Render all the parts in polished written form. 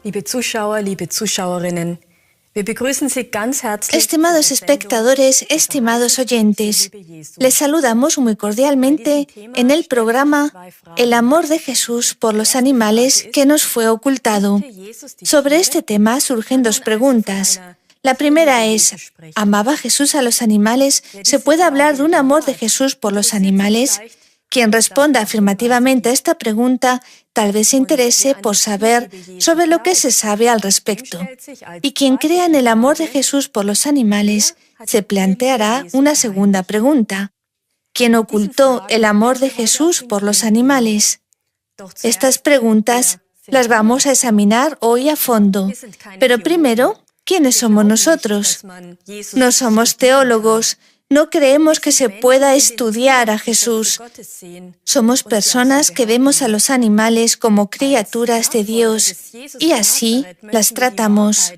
liebe Zuschauer, liebe Zuschauerinnen, wir begrüßen Sie ganz herzlich. Estimados espectadores, estimados oyentes, les saludamos muy cordialmente en el programa El amor de Jesús por los animales que nos fue ocultado. Sobre este tema surgen dos preguntas. La primera es, ¿amaba Jesús a los animales? ¿Se puede hablar de un amor de Jesús por los animales? Quien responda afirmativamente a esta pregunta tal vez se interese por saber sobre lo que se sabe al respecto. Y quien crea en el amor de Jesús por los animales se planteará una segunda pregunta. ¿Quién ocultó el amor de Jesús por los animales? Estas preguntas las vamos a examinar hoy a fondo. Pero primero, ¿quiénes somos nosotros? No somos teólogos. No creemos que se pueda estudiar a Jesús. Somos personas que vemos a los animales como criaturas de Dios y así las tratamos.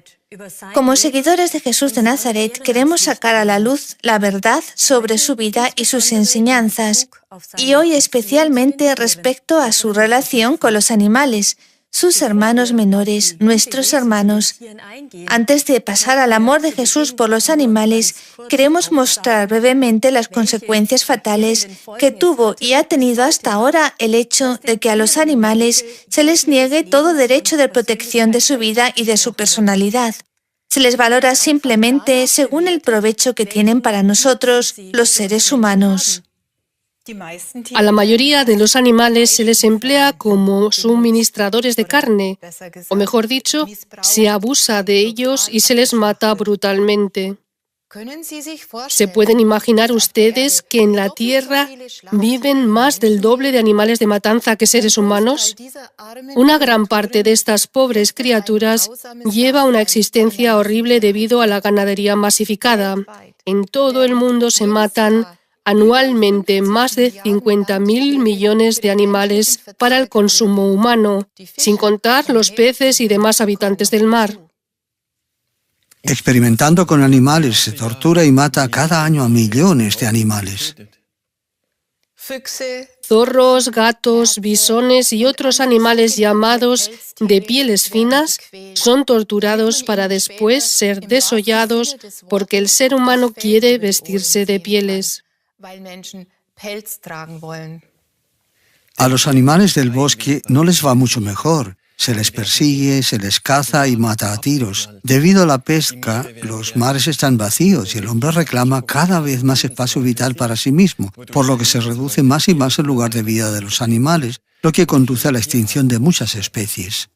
Como seguidores de Jesús de Nazaret, queremos sacar a la luz la verdad sobre su vida y sus enseñanzas, y hoy especialmente respecto a su relación con los animales, sus hermanos menores, nuestros hermanos. Antes de pasar al amor de Jesús por los animales, queremos mostrar brevemente las consecuencias fatales que tuvo y ha tenido hasta ahora el hecho de que a los animales se les niegue todo derecho de protección de su vida y de su personalidad. Se les valora simplemente según el provecho que tienen para nosotros, los seres humanos. A la mayoría de los animales se les emplea como suministradores de carne, o mejor dicho, se abusa de ellos y se les mata brutalmente. ¿Se pueden imaginar ustedes que en la Tierra viven más del doble de animales de matanza que seres humanos? Una gran parte de estas pobres criaturas lleva una existencia horrible debido a la ganadería masificada. En todo el mundo se matan anualmente más de 50.000 millones de animales para el consumo humano, sin contar los peces y demás habitantes del mar. Experimentando con animales, se tortura y mata cada año a millones de animales. Zorros, gatos, bisones y otros animales llamados de pieles finas son torturados para después ser desollados porque el ser humano quiere vestirse de pieles. A los animales del bosque no les va mucho mejor. Se les persigue, se les caza y mata a tiros. Debido a la pesca, los mares están vacíos y el hombre reclama cada vez más espacio vital para sí mismo, por lo que se reduce más y más el lugar de vida de los animales, lo que conduce a la extinción de muchas especies.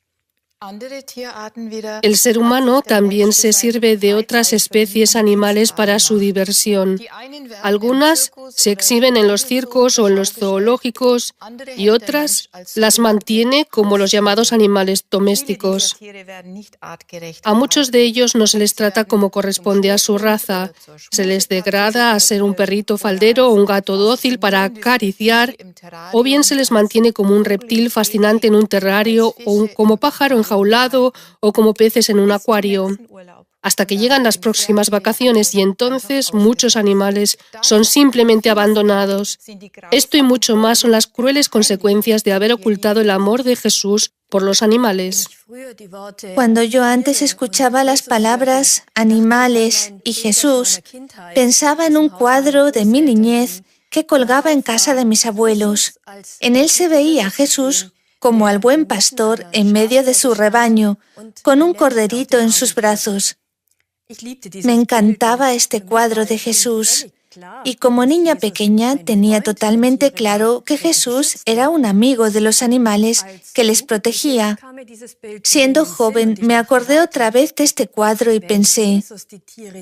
El ser humano también se sirve de otras especies animales para su diversión. Algunas se exhiben en los circos o en los zoológicos y otras las mantiene como los llamados animales domésticos. A muchos de ellos no se les trata como corresponde a su raza. Se les degrada a ser un perrito faldero o un gato dócil para acariciar, o bien se les mantiene como un reptil fascinante en un terrario o como pájaro enjaulado o como peces en un acuario, hasta que llegan las próximas vacaciones y entonces muchos animales son simplemente abandonados. Esto y mucho más son las crueles consecuencias de haber ocultado el amor de Jesús por los animales. Cuando yo antes escuchaba las palabras animales y Jesús, pensaba en un cuadro de mi niñez que colgaba en casa de mis abuelos. En él se veía a Jesús como al buen pastor en medio de su rebaño, con un corderito en sus brazos. Me encantaba este cuadro de Jesús, y como niña pequeña tenía totalmente claro que Jesús era un amigo de los animales que les protegía. Siendo joven, me acordé otra vez de este cuadro y pensé,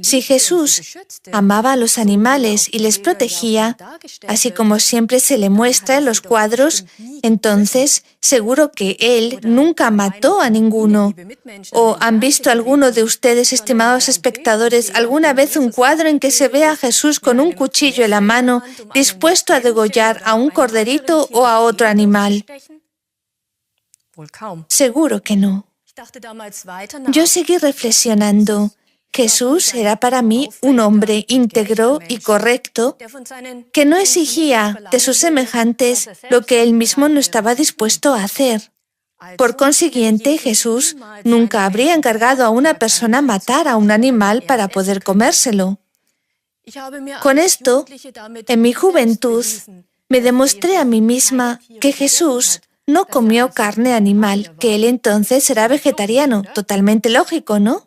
si Jesús amaba a los animales y les protegía, así como siempre se le muestra en los cuadros, entonces seguro que Él nunca mató a ninguno. ¿O han visto alguno de ustedes, estimados espectadores, alguna vez un cuadro en que se ve a Jesús con un cuchillo en la mano, dispuesto a degollar a un corderito o a otro animal? Seguro que no. Yo seguí reflexionando. Jesús era para mí un hombre íntegro y correcto que no exigía de sus semejantes lo que él mismo no estaba dispuesto a hacer. Por consiguiente, Jesús nunca habría encargado a una persona matar a un animal para poder comérselo. Con esto, en mi juventud, me demostré a mí misma que Jesús no comió carne animal, que él entonces era vegetariano. Totalmente lógico, ¿no?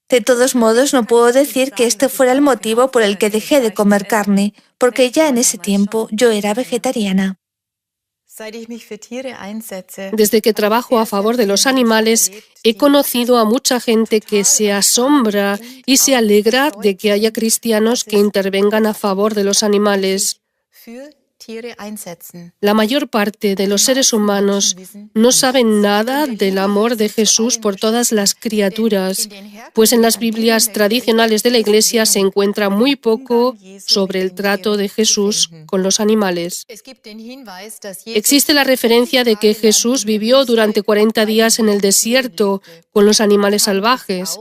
De todos modos, no puedo decir que este fuera el motivo por el que dejé de comer carne, porque ya en ese tiempo yo era vegetariana. Desde que trabajo a favor de los animales, he conocido a mucha gente que se asombra y se alegra de que haya cristianos que intervengan a favor de los animales. La mayor parte de los seres humanos no saben nada del amor de Jesús por todas las criaturas, pues en las Biblias tradicionales de la Iglesia se encuentra muy poco sobre el trato de Jesús con los animales. Existe la referencia de que Jesús vivió durante 40 días en el desierto con los animales salvajes.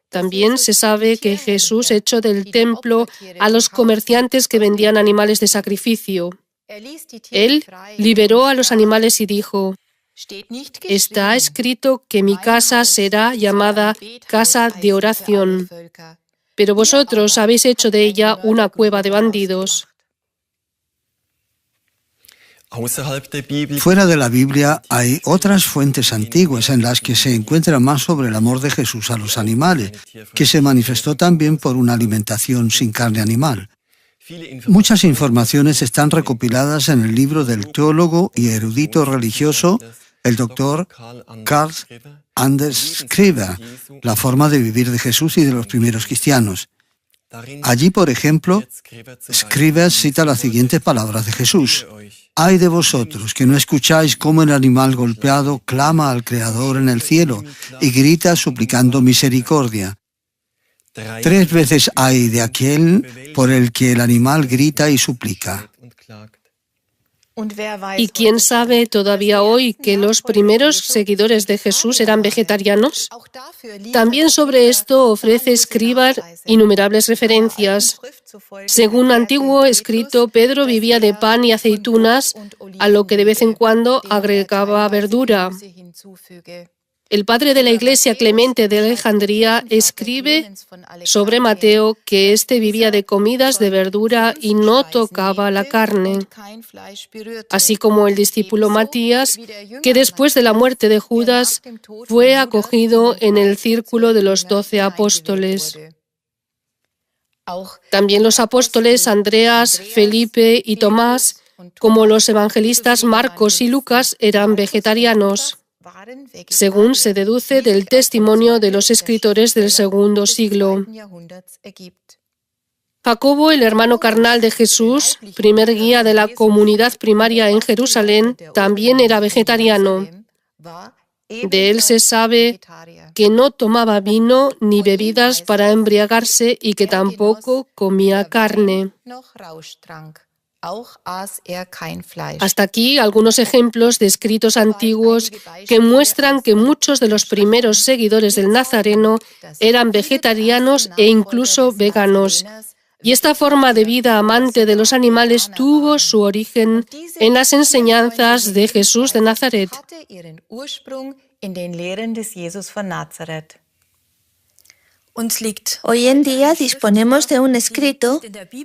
También se sabe que Jesús echó del templo a los comerciantes que vendían animales de sacrificio. Él liberó a los animales y dijo: «Está escrito que mi casa será llamada casa de oración, pero vosotros habéis hecho de ella una cueva de bandidos». Fuera de la Biblia hay otras fuentes antiguas en las que se encuentra más sobre el amor de Jesús a los animales, que se manifestó también por una alimentación sin carne animal. Muchas informaciones están recopiladas en el libro del teólogo y erudito religioso, el doctor Karl Anders Skriver, La forma de vivir de Jesús y de los primeros cristianos. Allí, por ejemplo, Skriver cita las siguientes palabras de Jesús: «Ay de vosotros, que no escucháis cómo el animal golpeado clama al Creador en el cielo y grita suplicando misericordia. 3 veces hay de aquel por el que el animal grita y suplica». ¿Y quién sabe todavía hoy que los primeros seguidores de Jesús eran vegetarianos? También sobre esto ofrece Skriver innumerables referencias. Según un antiguo escrito, Pedro vivía de pan y aceitunas, a lo que de vez en cuando agregaba verdura. El padre de la Iglesia, Clemente de Alejandría, escribe sobre Mateo que éste vivía de comidas de verdura y no tocaba la carne, así como el discípulo Matías, que después de la muerte de Judas fue acogido en el círculo de los 12 apóstoles. También los apóstoles Andreas, Felipe y Tomás, como los evangelistas Marcos y Lucas, eran vegetarianos, según se deduce del testimonio de los escritores del segundo siglo. Jacobo, el hermano carnal de Jesús, primer guía de la comunidad primaria en Jerusalén, también era vegetariano. De él se sabe que no tomaba vino ni bebidas para embriagarse y que tampoco comía carne. Hasta aquí algunos ejemplos de escritos antiguos que muestran que muchos de los primeros seguidores del Nazareno eran vegetarianos e incluso veganos. Y esta forma de vida amante de los animales tuvo su origen en las enseñanzas de Jesús de Nazaret. Hoy en día disponemos de un escrito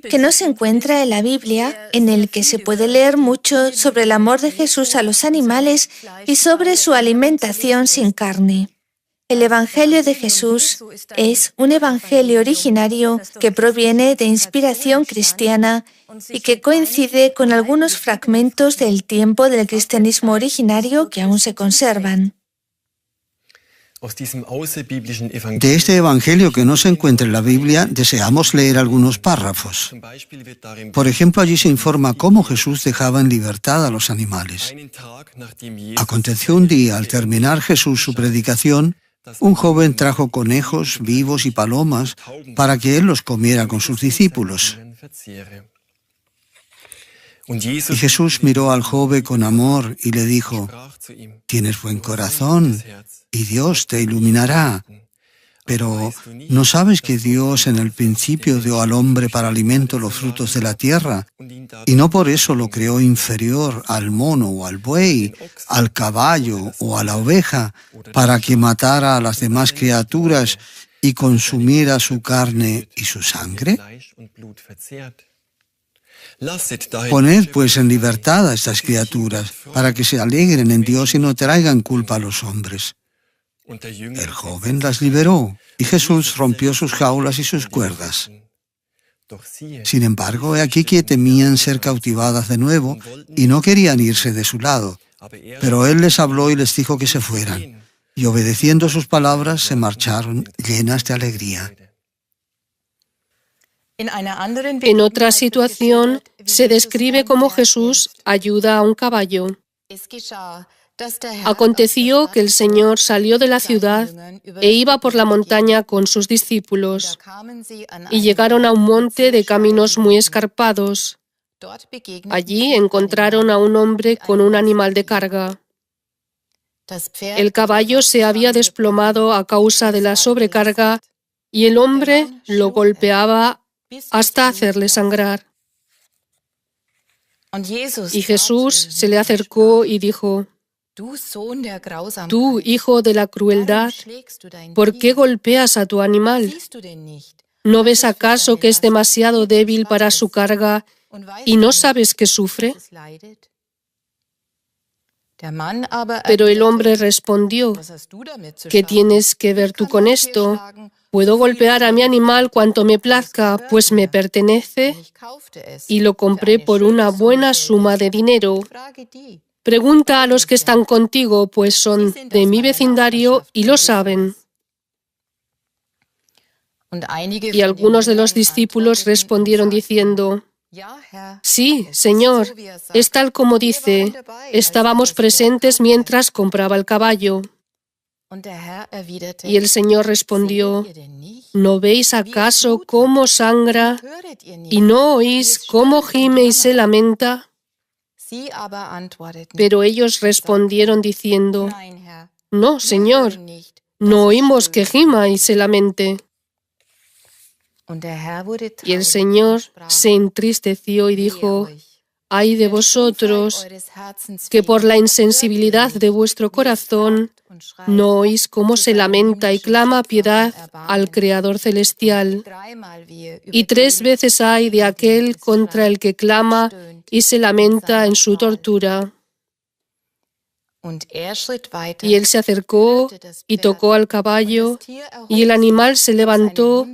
que no se encuentra en la Biblia, en el que se puede leer mucho sobre el amor de Jesús a los animales y sobre su alimentación sin carne. El Evangelio de Jesús es un evangelio originario que proviene de inspiración cristiana y que coincide con algunos fragmentos del tiempo del cristianismo originario que aún se conservan. De este evangelio que no se encuentra en la Biblia, deseamos leer algunos párrafos. Por ejemplo, allí se informa cómo Jesús dejaba en libertad a los animales. Aconteció un día, al terminar Jesús su predicación, un joven trajo conejos vivos y palomas para que él los comiera con sus discípulos. Y Jesús miró al joven con amor y le dijo: «Tienes buen corazón y Dios te iluminará. Pero ¿no sabes que Dios en el principio dio al hombre para alimento los frutos de la tierra? Y no por eso lo creó inferior al mono o al buey, al caballo o a la oveja, para que matara a las demás criaturas y consumiera su carne y su sangre. Poned pues en libertad a estas criaturas, para que se alegren en Dios y no traigan culpa a los hombres. El joven las liberó, y Jesús rompió sus jaulas y sus cuerdas. Sin embargo, he aquí que temían ser cautivadas de nuevo, y no querían irse de su lado. Pero él les habló y les dijo que se fueran, y obedeciendo sus palabras se marcharon llenas de alegría. En otra situación, se describe cómo Jesús ayuda a un caballo. Aconteció que el Señor salió de la ciudad e iba por la montaña con sus discípulos, y llegaron a un monte de caminos muy escarpados. Allí encontraron a un hombre con un animal de carga. El caballo se había desplomado a causa de la sobrecarga y el hombre lo golpeaba hasta hacerle sangrar. Y Jesús se le acercó y dijo: Tú, hijo de la crueldad, ¿por qué golpeas a tu animal? ¿No ves acaso que es demasiado débil para su carga y no sabes que sufre? Pero el hombre respondió: ¿Qué tienes que ver tú con esto? Puedo golpear a mi animal cuanto me plazca, pues me pertenece y lo compré por una buena suma de dinero. Pregunta a los que están contigo, pues son de mi vecindario y lo saben. Y algunos de los discípulos respondieron diciendo: Sí, Señor, es tal como dice, estábamos presentes mientras compraba el caballo. Y el Señor respondió: ¿No veis acaso cómo sangra y no oís cómo gime y se lamenta? Pero ellos respondieron diciendo: No, Señor, no oímos que gima y se lamente. Y el Señor se entristeció y dijo: Ay de vosotros, que por la insensibilidad de vuestro corazón no oís cómo se lamenta y clama piedad al Creador celestial. Y 3 veces hay de aquel contra el que clama y se lamenta en su tortura. Y él se acercó y tocó al caballo, y el animal se levantó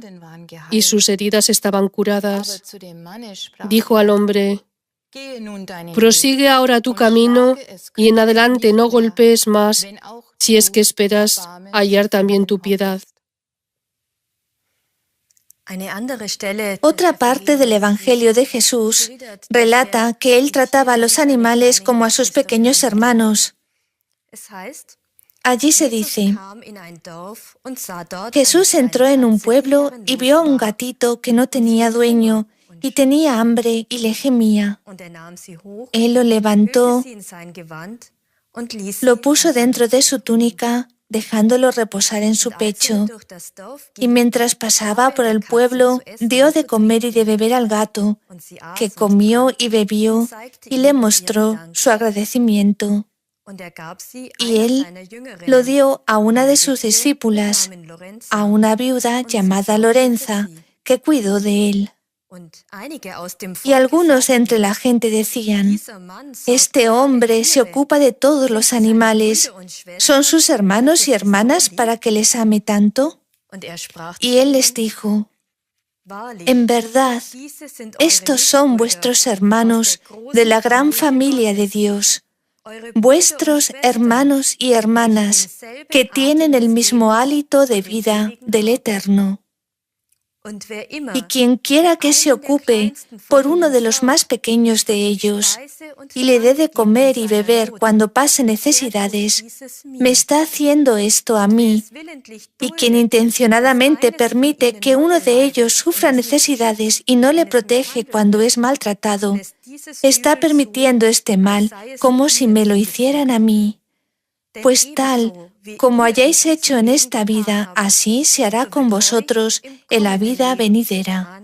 y sus heridas estaban curadas. Dijo al hombre: Prosigue ahora tu camino y en adelante no golpees más, si es que esperas hallar también tu piedad. Otra parte del Evangelio de Jesús relata que él trataba a los animales como a sus pequeños hermanos. Allí se dice: Jesús entró en un pueblo y vio a un gatito que no tenía dueño y tenía hambre y le gemía. Él lo levantó, lo puso dentro de su túnica, dejándolo reposar en su pecho, y mientras pasaba por el pueblo, dio de comer y de beber al gato, que comió y bebió y le mostró su agradecimiento. Y él lo dio a una de sus discípulas, a una viuda llamada Lorenza, que cuidó de él. Y algunos entre la gente decían: Este hombre se ocupa de todos los animales. ¿Son sus hermanos y hermanas para que les ame tanto? Y él les dijo: En verdad, estos son vuestros hermanos de la gran familia de Dios, vuestros hermanos y hermanas que tienen el mismo hálito de vida del Eterno. Y quien quiera que se ocupe por uno de los más pequeños de ellos y le dé de comer y beber cuando pase necesidades, me está haciendo esto a mí. Y quien intencionadamente permite que uno de ellos sufra necesidades y no le protege cuando es maltratado, está permitiendo este mal como si me lo hicieran a mí. Pues tal como hayáis hecho en esta vida, así se hará con vosotros en la vida venidera.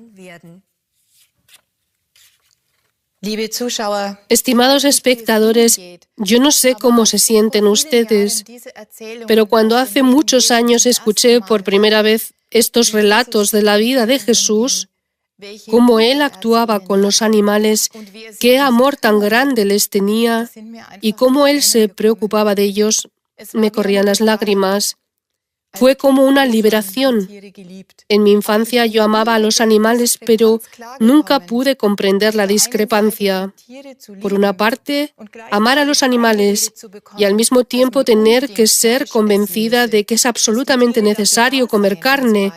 Estimados espectadores, yo no sé cómo se sienten ustedes, pero cuando hace muchos años escuché por primera vez estos relatos de la vida de Jesús, cómo Él actuaba con los animales, qué amor tan grande les tenía y cómo Él se preocupaba de ellos, me corrían las lágrimas. Fue como una liberación. En mi infancia yo amaba a los animales, pero nunca pude comprender la discrepancia. Por una parte, amar a los animales y al mismo tiempo tener que ser convencida de que es absolutamente necesario comer carne,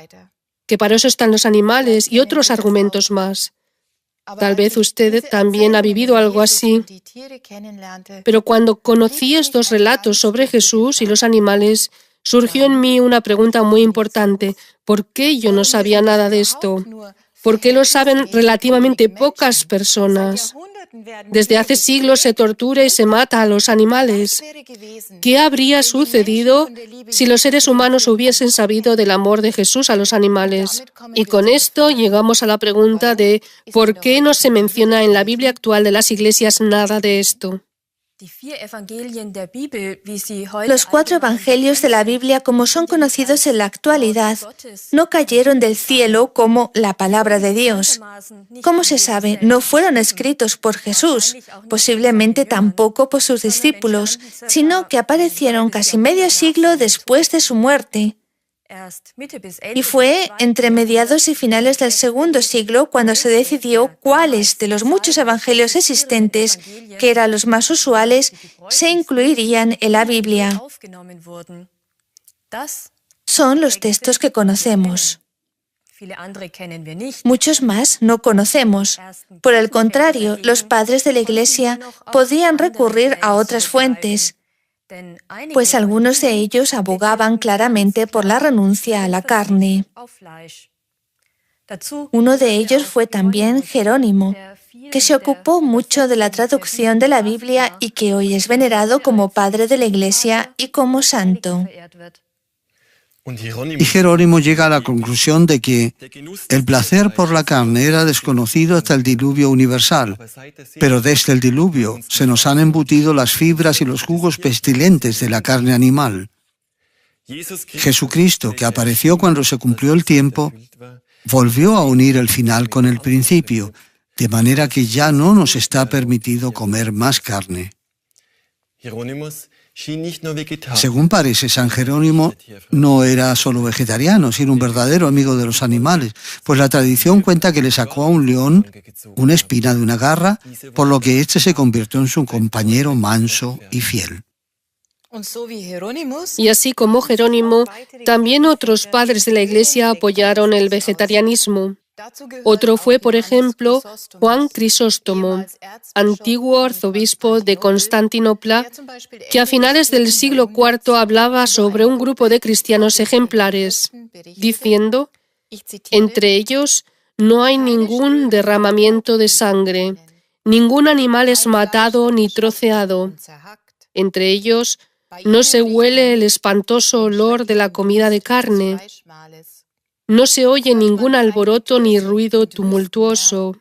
que para eso están los animales y otros argumentos más. Tal vez usted también ha vivido algo así, pero cuando conocí estos relatos sobre Jesús y los animales, surgió en mí una pregunta muy importante. ¿Por qué yo no sabía nada de esto? ¿Por qué lo saben relativamente pocas personas? Desde hace siglos se tortura y se mata a los animales. ¿Qué habría sucedido si los seres humanos hubiesen sabido del amor de Jesús a los animales? Y con esto llegamos a la pregunta de ¿por qué no se menciona en la Biblia actual de las iglesias nada de esto? Los 4 evangelios de la Biblia, como son conocidos en la actualidad, no cayeron del cielo como la palabra de Dios. ¿Cómo se sabe? No fueron escritos por Jesús, posiblemente tampoco por sus discípulos, sino que aparecieron casi medio siglo después de su muerte. Y fue entre mediados y finales del segundo siglo cuando se decidió cuáles de los muchos evangelios existentes, que eran los más usuales, se incluirían en la Biblia. Son los textos que conocemos. Muchos más no conocemos. Por el contrario, los padres de la Iglesia podían recurrir a otras fuentes, pues algunos de ellos abogaban claramente por la renuncia a la carne. Uno de ellos fue también Jerónimo, que se ocupó mucho de la traducción de la Biblia y que hoy es venerado como padre de la Iglesia y como santo. Y Jerónimo llega a la conclusión de que el placer por la carne era desconocido hasta el diluvio universal, pero desde el diluvio se nos han embutido las fibras y los jugos pestilentes de la carne animal. Jesucristo, que apareció cuando se cumplió el tiempo, volvió a unir el final con el principio, de manera que ya no nos está permitido comer más carne. Según parece, San Jerónimo no era solo vegetariano, sino un verdadero amigo de los animales, pues la tradición cuenta que le sacó a un león una espina de una garra, por lo que éste se convirtió en su compañero manso y fiel. Y así como Jerónimo, también otros padres de la Iglesia apoyaron el vegetarianismo. Otro fue, por ejemplo, Juan Crisóstomo, antiguo arzobispo de Constantinopla, que a finales del siglo IV hablaba sobre un grupo de cristianos ejemplares, diciendo, entre ellos no hay ningún derramamiento de sangre, ningún animal es matado ni troceado. Entre ellos no se huele el espantoso olor de la comida de carne. No se oye ningún alboroto ni ruido tumultuoso.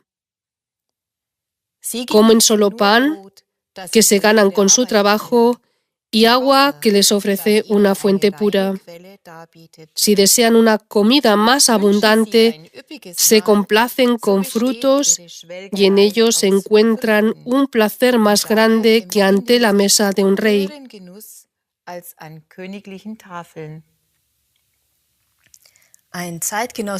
Comen solo pan, que se ganan con su trabajo, y agua que les ofrece una fuente pura. Si desean una comida más abundante, se complacen con frutos y en ellos encuentran un placer más grande que ante la mesa de un rey.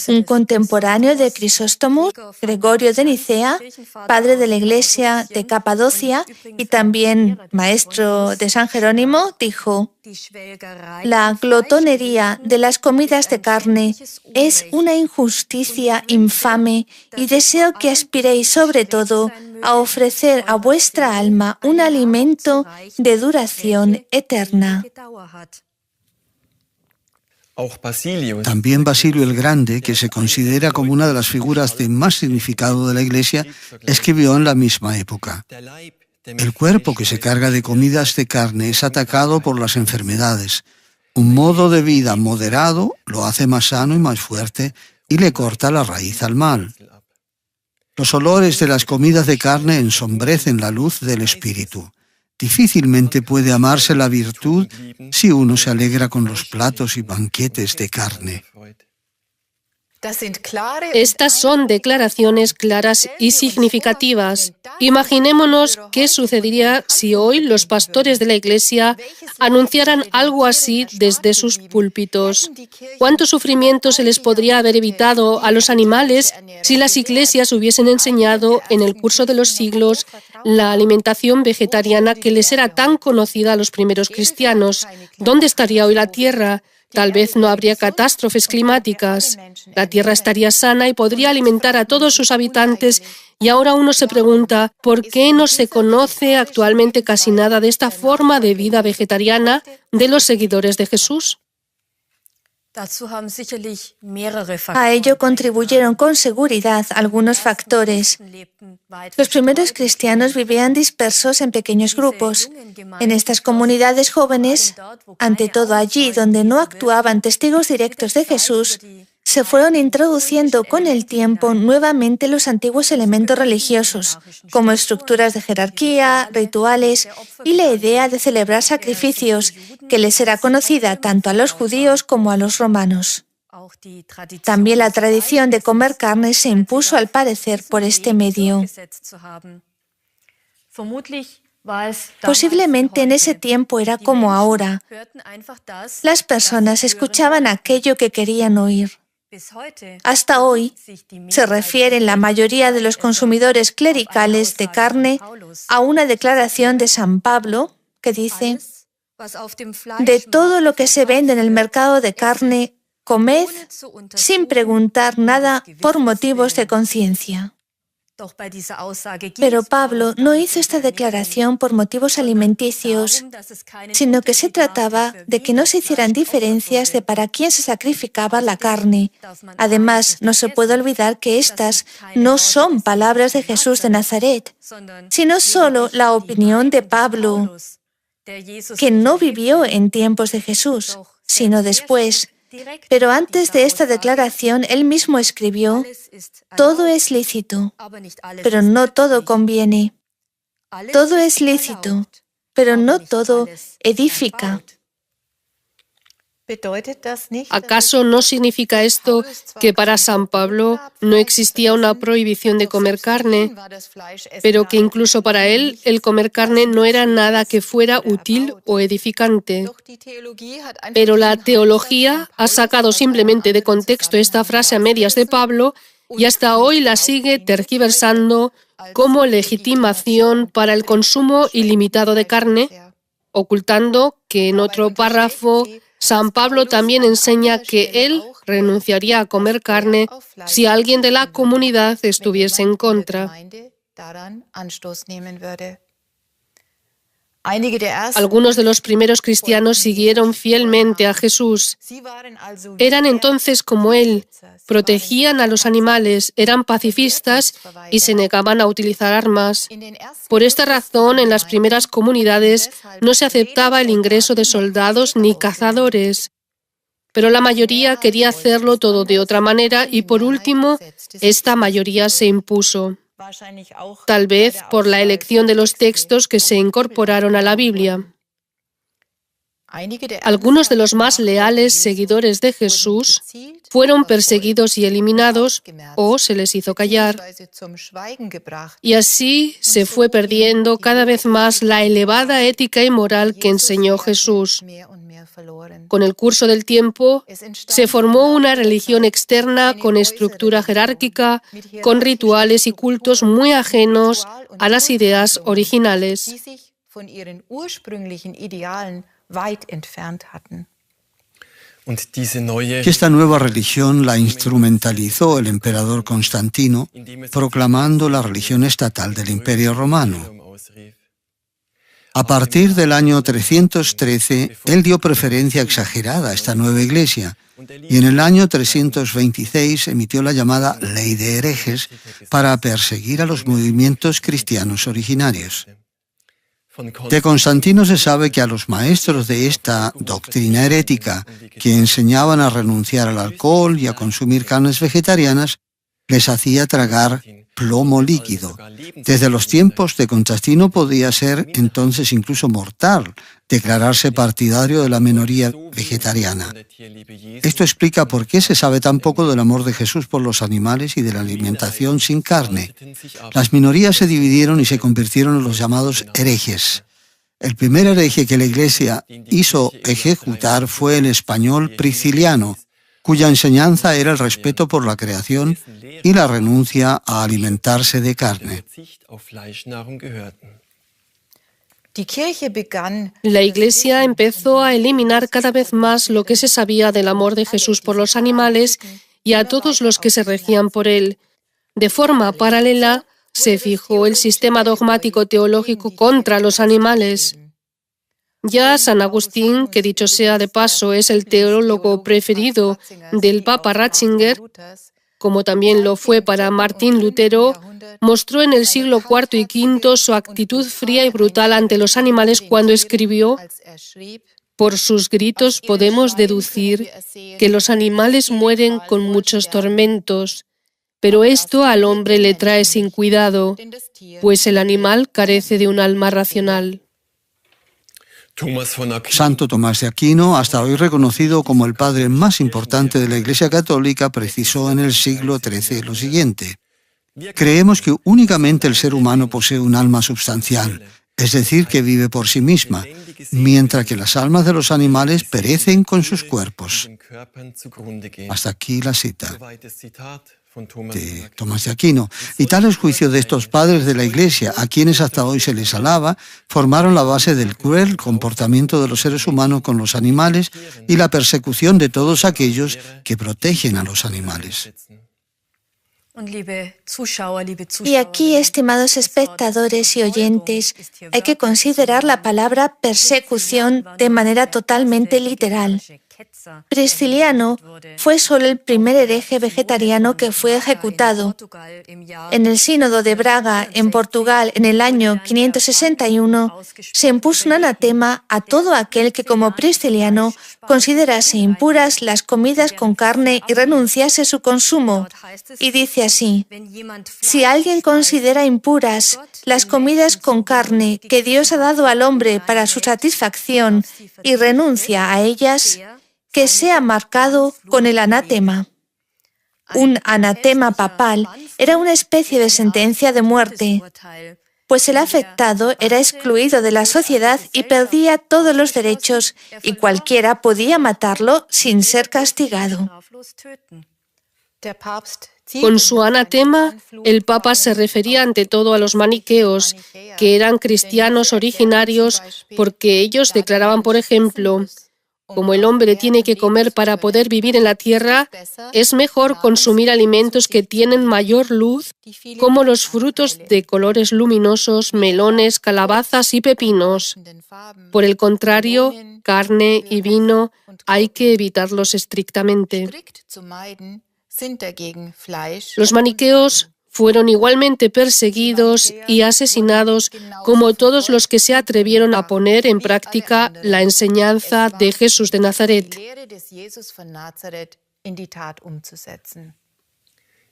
Un contemporáneo de Crisóstomo, Gregorio de Nicea, padre de la Iglesia de Capadocia y también maestro de San Jerónimo, dijo: la glotonería de las comidas de carne es una injusticia infame y deseo que aspiréis sobre todo a ofrecer a vuestra alma un alimento de duración eterna. También Basilio el Grande, que se considera como una de las figuras de más significado de la Iglesia, escribió en la misma época: el cuerpo que se carga de comidas de carne es atacado por las enfermedades. Un modo de vida moderado lo hace más sano y más fuerte y le corta la raíz al mal. Los olores de las comidas de carne ensombrecen la luz del espíritu. Difícilmente puede amarse la virtud si uno se alegra con los platos y banquetes de carne. Estas son declaraciones claras y significativas. Imaginémonos qué sucedería si hoy los pastores de la Iglesia anunciaran algo así desde sus púlpitos. ¿Cuánto sufrimiento se les podría haber evitado a los animales si las iglesias hubiesen enseñado en el curso de los siglos la alimentación vegetariana que les era tan conocida a los primeros cristianos? ¿Dónde estaría hoy la tierra? Tal vez no habría catástrofes climáticas. La tierra estaría sana y podría alimentar a todos sus habitantes. Y ahora uno se pregunta, ¿por qué no se conoce actualmente casi nada de esta forma de vida vegetariana de los seguidores de Jesús? A ello contribuyeron con seguridad algunos factores. Los primeros cristianos vivían dispersos en pequeños grupos. En estas comunidades jóvenes, ante todo allí donde no actuaban testigos directos de Jesús, se fueron introduciendo con el tiempo nuevamente los antiguos elementos religiosos, como estructuras de jerarquía, rituales y la idea de celebrar sacrificios, que les era conocida tanto a los judíos como a los romanos. También la tradición de comer carne se impuso al parecer por este medio. Posiblemente en ese tiempo era como ahora. Las personas escuchaban aquello que querían oír. Hasta hoy se refieren la mayoría de los consumidores clericales de carne a una declaración de San Pablo que dice: de todo lo que se vende en el mercado de carne, comed sin preguntar nada por motivos de conciencia. Pero Pablo no hizo esta declaración por motivos alimenticios, sino que se trataba de que no se hicieran diferencias de para quién se sacrificaba la carne. Además, no se puede olvidar que estas no son palabras de Jesús de Nazaret, sino solo la opinión de Pablo, que no vivió en tiempos de Jesús, sino después. Pero antes de esta declaración, él mismo escribió: todo es lícito, pero no todo conviene. Todo es lícito, pero no todo edifica. ¿Acaso no significa esto que para San Pablo no existía una prohibición de comer carne, pero que incluso para él el comer carne no era nada que fuera útil o edificante? Pero la teología ha sacado simplemente de contexto esta frase a medias de Pablo y hasta hoy la sigue tergiversando como legitimación para el consumo ilimitado de carne, ocultando que en otro párrafo San Pablo también enseña que él renunciaría a comer carne si alguien de la comunidad estuviese en contra. Algunos de los primeros cristianos siguieron fielmente a Jesús. Eran entonces como él, protegían a los animales, eran pacifistas y se negaban a utilizar armas. Por esta razón, en las primeras comunidades no se aceptaba el ingreso de soldados ni cazadores. Pero la mayoría quería hacerlo todo de otra manera y, por último, esta mayoría se impuso. Tal vez por la elección de los textos que se incorporaron a la Biblia. Algunos de los más leales seguidores de Jesús fueron perseguidos y eliminados o se les hizo callar. Y así se fue perdiendo cada vez más la elevada ética y moral que enseñó Jesús. Con el curso del tiempo, se formó una religión externa con estructura jerárquica, con rituales y cultos muy ajenos a las ideas originales. Esta nueva religión la instrumentalizó el emperador Constantino, proclamando la religión estatal del Imperio Romano. A partir del año 313, él dio preferencia exagerada a esta nueva iglesia y en el año 326 emitió la llamada Ley de Herejes para perseguir a los movimientos cristianos originarios. De Constantino se sabe que a los maestros de esta doctrina herética, que enseñaban a renunciar al alcohol y a consumir carnes vegetarianas, les hacía tragar plomo líquido. Desde los tiempos de Constantino podía ser entonces incluso mortal declararse partidario de la minoría vegetariana. Esto explica por qué se sabe tan poco del amor de Jesús por los animales y de la alimentación sin carne. Las minorías se dividieron y se convirtieron en los llamados herejes. El primer hereje que la Iglesia hizo ejecutar fue el español Prisciliano, cuya enseñanza era el respeto por la creación y la renuncia a alimentarse de carne. La Iglesia empezó a eliminar cada vez más lo que se sabía del amor de Jesús por los animales y a todos los que se regían por él. De forma paralela, se fijó el sistema dogmático teológico contra los animales. Ya San Agustín, que dicho sea de paso es el teólogo preferido del Papa Ratzinger, como también lo fue para Martín Lutero, mostró en el siglo IV y V su actitud fría y brutal ante los animales cuando escribió: «Por sus gritos podemos deducir que los animales mueren con muchos tormentos, pero esto al hombre le trae sin cuidado, pues el animal carece de un alma racional». Santo Tomás de Aquino, hasta hoy reconocido como el padre más importante de la Iglesia Católica, precisó en el siglo XIII lo siguiente: creemos que únicamente el ser humano posee un alma substancial, es decir, que vive por sí misma, mientras que las almas de los animales perecen con sus cuerpos. Hasta aquí la cita de Tomás de Aquino. Y tales juicios de estos padres de la Iglesia, a quienes hasta hoy se les alaba, formaron la base del cruel comportamiento de los seres humanos con los animales y la persecución de todos aquellos que protegen a los animales. Y aquí, estimados espectadores y oyentes, hay que considerar la palabra persecución de manera totalmente literal. Prisciliano fue solo el primer hereje vegetariano que fue ejecutado. En el Sínodo de Braga, en Portugal, en el año 561, se impuso un anatema a todo aquel que, como Prisciliano, considerase impuras las comidas con carne y renunciase a su consumo. Y dice así: si alguien considera impuras las comidas con carne que Dios ha dado al hombre para su satisfacción y renuncia a ellas, que sea marcado con el anatema. Un anatema papal era una especie de sentencia de muerte, pues el afectado era excluido de la sociedad y perdía todos los derechos, y cualquiera podía matarlo sin ser castigado. Con su anatema, el Papa se refería ante todo a los maniqueos, que eran cristianos originarios, porque ellos declaraban, por ejemplo: como el hombre tiene que comer para poder vivir en la tierra, es mejor consumir alimentos que tienen mayor luz, como los frutos de colores luminosos, melones, calabazas y pepinos. Por el contrario, carne y vino hay que evitarlos estrictamente. Los maniqueos fueron igualmente perseguidos y asesinados como todos los que se atrevieron a poner en práctica la enseñanza de Jesús de Nazaret.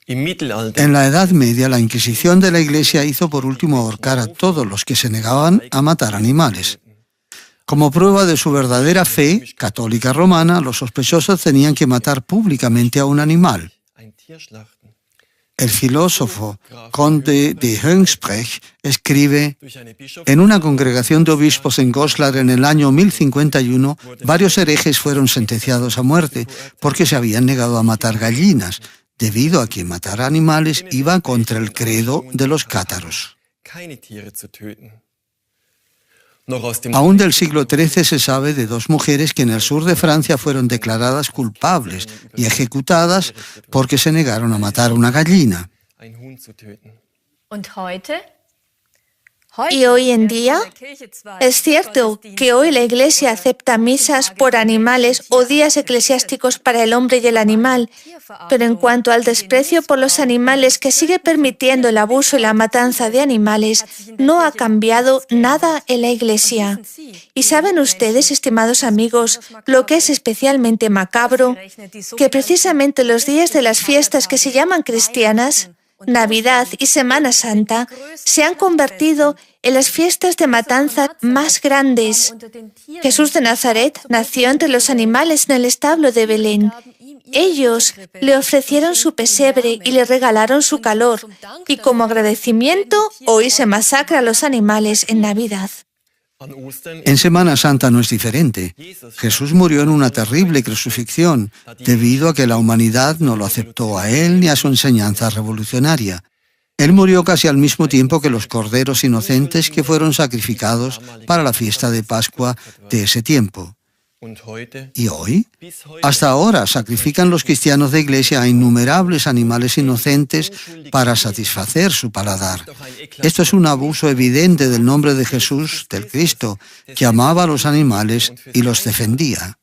En la Edad Media, la Inquisición de la Iglesia hizo por último ahorcar a todos los que se negaban a matar animales. Como prueba de su verdadera fe católica romana, los sospechosos tenían que matar públicamente a un animal. El filósofo Conde de Hoensprecht escribe: en una congregación de obispos en Goslar en el año 1051, varios herejes fueron sentenciados a muerte porque se habían negado a matar gallinas, debido a que matar animales iba contra el credo de los cátaros. Aún del siglo XIII se sabe de dos mujeres que en el sur de Francia fueron declaradas culpables y ejecutadas porque se negaron a matar una gallina. Y hoy en día, es cierto que hoy la Iglesia acepta misas por animales o días eclesiásticos para el hombre y el animal, pero en cuanto al desprecio por los animales que sigue permitiendo el abuso y la matanza de animales, no ha cambiado nada en la Iglesia. Y saben ustedes, estimados amigos, lo que es especialmente macabro, que precisamente los días de las fiestas que se llaman cristianas, Navidad y Semana Santa, se han convertido en las fiestas de matanza más grandes. Jesús de Nazaret nació entre los animales en el establo de Belén. Ellos le ofrecieron su pesebre y le regalaron su calor, y como agradecimiento, hoy se masacra a los animales en Navidad. En Semana Santa no es diferente. Jesús murió en una terrible crucifixión debido a que la humanidad no lo aceptó a él ni a su enseñanza revolucionaria. Él murió casi al mismo tiempo que los corderos inocentes que fueron sacrificados para la fiesta de Pascua de ese tiempo. ¿Y hoy? Hasta ahora sacrifican los cristianos de Iglesia a innumerables animales inocentes para satisfacer su paladar. Esto es un abuso evidente del nombre de Jesús, del Cristo, que amaba a los animales y los defendía.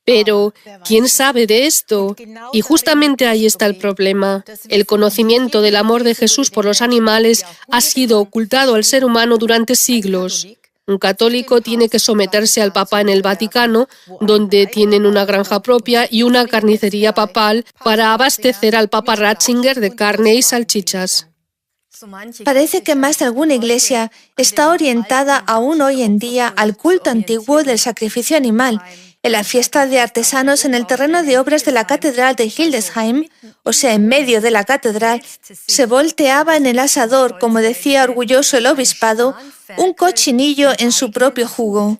Pero, ¿quién sabe de esto? Y justamente ahí está el problema. El conocimiento del amor de Jesús por los animales ha sido ocultado al ser humano durante siglos. Un católico tiene que someterse al Papa en el Vaticano, donde tienen una granja propia y una carnicería papal para abastecer al Papa Ratzinger de carne y salchichas. Parece que más de alguna iglesia está orientada aún hoy en día al culto antiguo del sacrificio animal. En la fiesta de artesanos en el terreno de obras de la catedral de Hildesheim, o sea, en medio de la catedral, se volteaba en el asador, como decía orgulloso el obispado, un cochinillo en su propio jugo.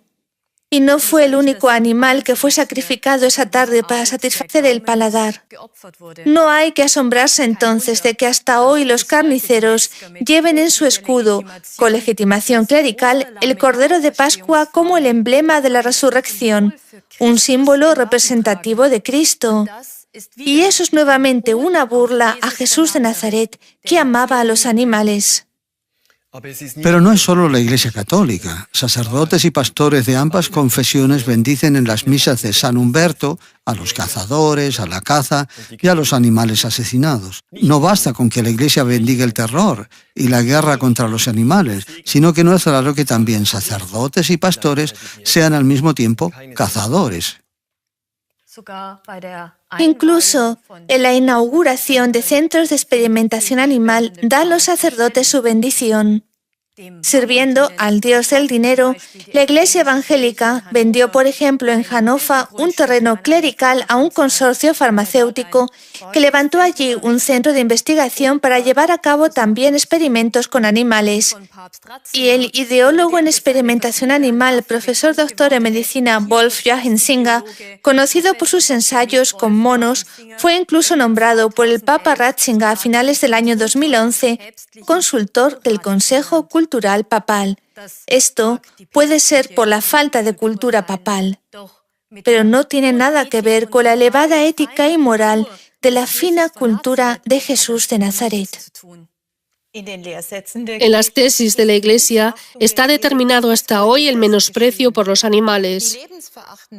Y no fue el único animal que fue sacrificado esa tarde para satisfacer el paladar. No hay que asombrarse entonces de que hasta hoy los carniceros lleven en su escudo, con legitimación clerical, el Cordero de Pascua como el emblema de la resurrección, un símbolo representativo de Cristo. Y eso es nuevamente una burla a Jesús de Nazaret, que amaba a los animales. Pero no es solo la Iglesia Católica. Sacerdotes y pastores de ambas confesiones bendicen en las misas de San Humberto a los cazadores, a la caza y a los animales asesinados. No basta con que la Iglesia bendiga el terror y la guerra contra los animales, sino que no es raro que también sacerdotes y pastores sean al mismo tiempo cazadores. Incluso en la inauguración de centros de experimentación animal dan los sacerdotes su bendición. Sirviendo al dios del dinero, la Iglesia evangélica vendió, por ejemplo, en Hannover un terreno clerical a un consorcio farmacéutico que levantó allí un centro de investigación para llevar a cabo también experimentos con animales. Y el ideólogo en experimentación animal, profesor doctor en medicina Wolf-Joachim Singer, conocido por sus ensayos con monos, fue incluso nombrado por el Papa Ratzinger a finales del año 2011 consultor del Consejo Cultural Papal. Esto puede ser por la falta de cultura papal, pero no tiene nada que ver con la elevada ética y moral de la fina cultura de Jesús de Nazaret. En las tesis de la Iglesia está determinado hasta hoy el menosprecio por los animales.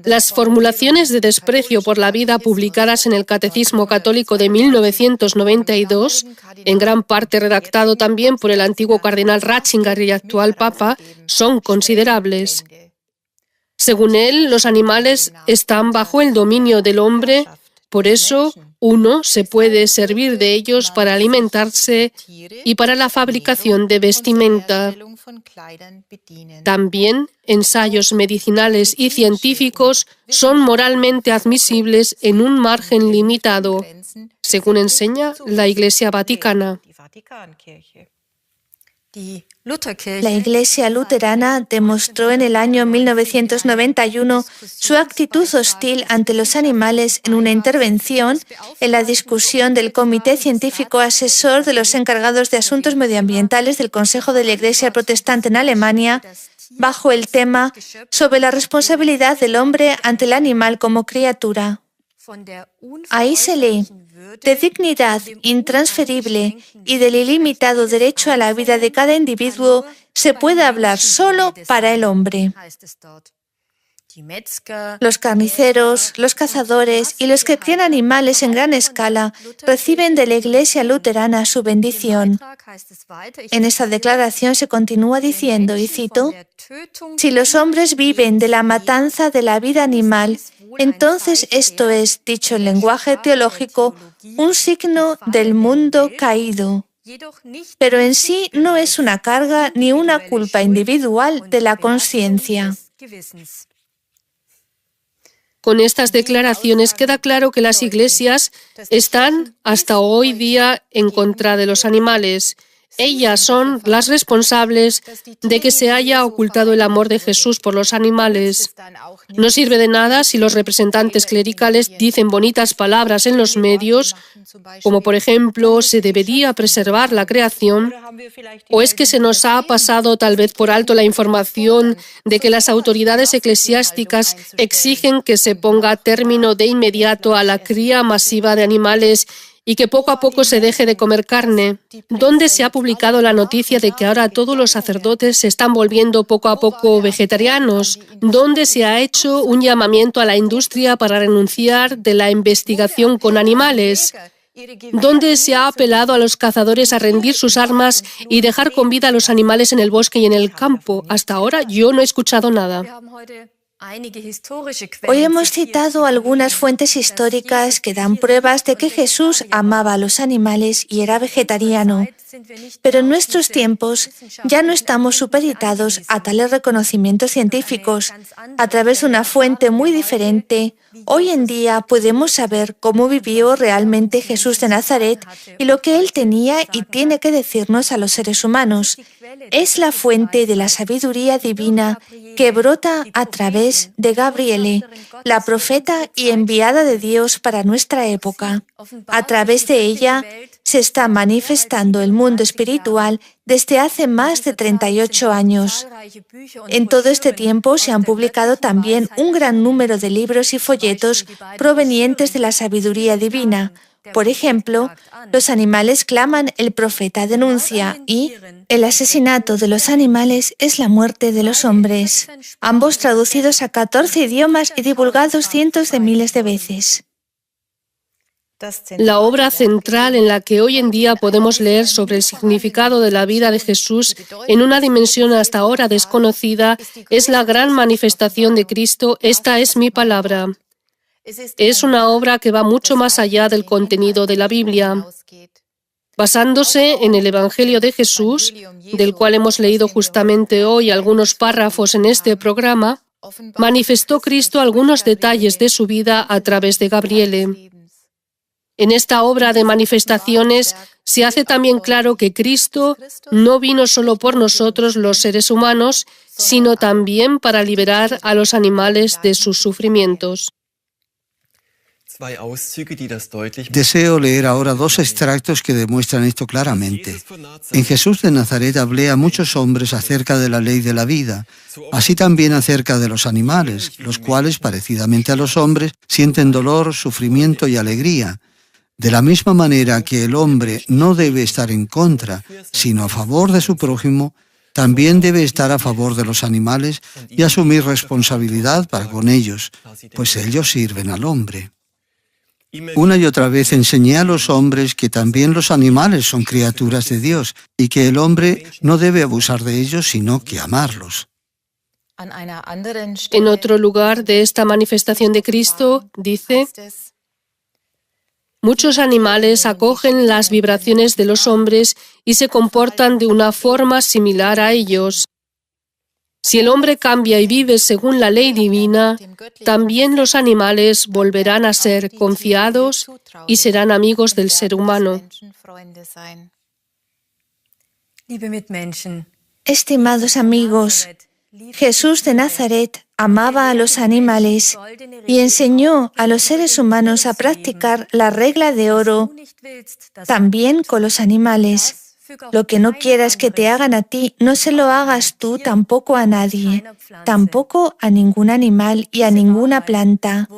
Las formulaciones de desprecio por la vida publicadas en el Catecismo Católico de 1992, en gran parte redactado también por el antiguo cardenal Ratzinger y actual Papa, son considerables. Según él, los animales están bajo el dominio del hombre, por eso uno se puede servir de ellos para alimentarse y para la fabricación de vestimenta. También ensayos medicinales y científicos son moralmente admisibles en un margen limitado, según enseña la Iglesia Vaticana. La Iglesia luterana demostró en el año 1991 su actitud hostil ante los animales en una intervención en la discusión del Comité Científico Asesor de los encargados de asuntos medioambientales del Consejo de la Iglesia Protestante en Alemania, bajo el tema sobre la responsabilidad del hombre ante el animal como criatura. Ahí se lee: de dignidad intransferible y del ilimitado derecho a la vida de cada individuo se puede hablar solo para el hombre. Los carniceros, los cazadores y los que crían animales en gran escala reciben de la Iglesia luterana su bendición. En esta declaración se continúa diciendo, y cito, «Si los hombres viven de la matanza de la vida animal, entonces esto es, dicho en lenguaje teológico, un signo del mundo caído». Pero en sí no es una carga ni una culpa individual de la conciencia. Con estas declaraciones queda claro que las iglesias están hasta hoy día en contra de los animales. Ellas son las responsables de que se haya ocultado el amor de Jesús por los animales. No sirve de nada si los representantes clericales dicen bonitas palabras en los medios, como por ejemplo, se debería preservar la creación, o es que se nos ha pasado tal vez por alto la información de que las autoridades eclesiásticas exigen que se ponga término de inmediato a la cría masiva de animales y que poco a poco se deje de comer carne. ¿Dónde se ha publicado la noticia de que ahora todos los sacerdotes se están volviendo poco a poco vegetarianos? ¿Dónde se ha hecho un llamamiento a la industria para renunciar de la investigación con animales? ¿Dónde se ha apelado a los cazadores a rendir sus armas y dejar con vida a los animales en el bosque y en el campo? Hasta ahora yo no he escuchado nada. Hoy hemos citado algunas fuentes históricas que dan pruebas de que Jesús amaba a los animales y era vegetariano. Pero en nuestros tiempos ya no estamos supeditados a tales reconocimientos científicos. A través de una fuente muy diferente, hoy en día podemos saber cómo vivió realmente Jesús de Nazaret y lo que él tenía y tiene que decirnos a los seres humanos. Es la fuente de la sabiduría divina que brota a través de Gabriele, la profeta y enviada de Dios para nuestra época. A través de ella se está manifestando el mundo espiritual desde hace más de 38 años. En todo este tiempo se han publicado también un gran número de libros y folletos provenientes de la sabiduría divina. Por ejemplo, Los animales claman, el profeta denuncia y El asesinato de los animales es la muerte de los hombres, ambos traducidos a 14 idiomas y divulgados cientos de miles de veces. La obra central en la que hoy en día podemos leer sobre el significado de la vida de Jesús en una dimensión hasta ahora desconocida es la gran manifestación de Cristo, Esta es mi palabra. Es una obra que va mucho más allá del contenido de la Biblia. Basándose en el Evangelio de Jesús, del cual hemos leído justamente hoy algunos párrafos en este programa, manifestó Cristo algunos detalles de su vida a través de Gabriele. En esta obra de manifestaciones se hace también claro que Cristo no vino solo por nosotros los seres humanos, sino también para liberar a los animales de sus sufrimientos. Deseo leer ahora dos extractos que demuestran esto claramente. En Jesús de Nazaret hablé a muchos hombres acerca de la ley de la vida, así también acerca de los animales, los cuales, parecidamente a los hombres, sienten dolor, sufrimiento y alegría. De la misma manera que el hombre no debe estar en contra, sino a favor de su prójimo, también debe estar a favor de los animales y asumir responsabilidad para con ellos, pues ellos sirven al hombre. Una y otra vez enseñé a los hombres que también los animales son criaturas de Dios y que el hombre no debe abusar de ellos, sino que amarlos. En otro lugar de esta manifestación de Cristo, dice: muchos animales acogen las vibraciones de los hombres y se comportan de una forma similar a ellos. Si el hombre cambia y vive según la ley divina, también los animales volverán a ser confiados y serán amigos del ser humano. Estimados amigos, Jesús de Nazaret amaba a los animales y enseñó a los seres humanos a practicar la regla de oro también con los animales. Lo que no quieras que te hagan a ti, no se lo hagas tú tampoco a nadie, tampoco a ningún animal y a ninguna planta.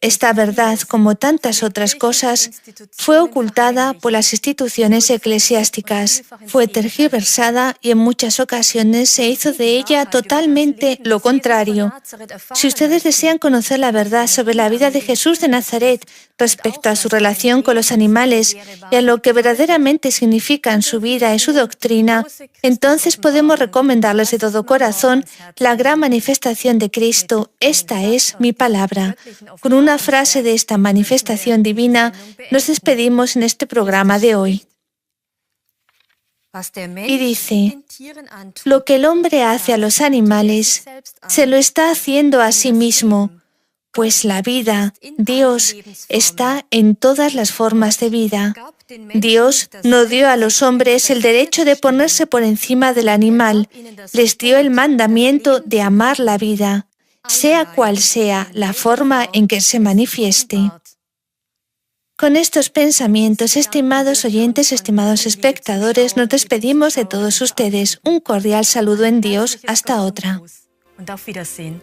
Esta verdad, como tantas otras cosas, fue ocultada por las instituciones eclesiásticas, fue tergiversada y en muchas ocasiones se hizo de ella totalmente lo contrario. Si ustedes desean conocer la verdad sobre la vida de Jesús de Nazaret respecto a su relación con los animales y a lo que verdaderamente significan su vida y su doctrina, entonces podemos recomendarles de todo corazón la gran manifestación de Cristo. Esta es mi palabra. Con una frase de esta manifestación divina, nos despedimos en este programa de hoy. Y dice, lo que el hombre hace a los animales, se lo está haciendo a sí mismo, pues la vida, Dios, está en todas las formas de vida. Dios no dio a los hombres el derecho de ponerse por encima del animal, les dio el mandamiento de amar la vida, sea cual sea la forma en que se manifieste. Con estos pensamientos, estimados oyentes, estimados espectadores, nos despedimos de todos ustedes. Un cordial saludo en Dios. Hasta otra. Und auf Wiedersehen.